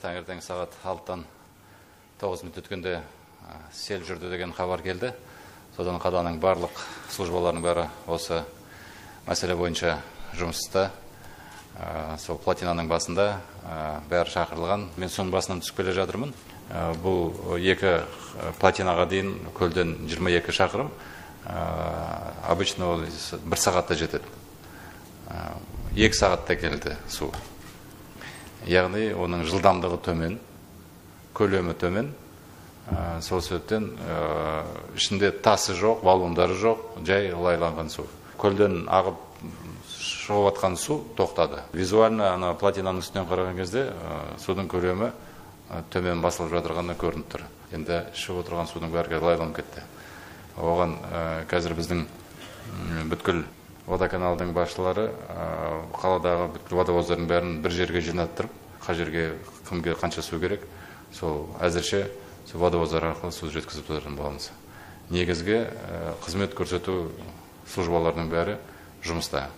Таңертең сағат 6-тан 9 минут өткенде сел жүрді деген хабар келді. Содан қаланың барлық службаларының бәрі осы мәселе бойынша жұмыста. Сол плотинаның басында бәрі шақырылған. Мен соның басынан түсіп келе жатырмын. Бұл екі плотинаға дейін көлден 22 шақырым. Обычно ол 1 сағатта жетеді. 2 сағатта келді су. Яғни оның жылдамдығы төмен, көлемі төмен. Сол себептен ішінде тасы жоқ, баллондары жоқ, жай лайланған су. Көлден ағып шығып жатқан су тоқтады. Визуально ана плотинаның үстінен қараған кезде судың көлемі төмен басылып жатырғаны көрініп тұр. Енді шығып отырған судың бәрі лайланып кетті. Оған қазір біздің бүткіл водоканалдың басшылары қаладағы бүткіл водовоздардың бәрін бір жерге жинап тұрып, қай жерге кімге қанша су керек, сол әзірше водовоздар арқылы су жеткізіп тұратын боламыз. Негізгі қызмет көрсету службаларының бәрі жұмыста.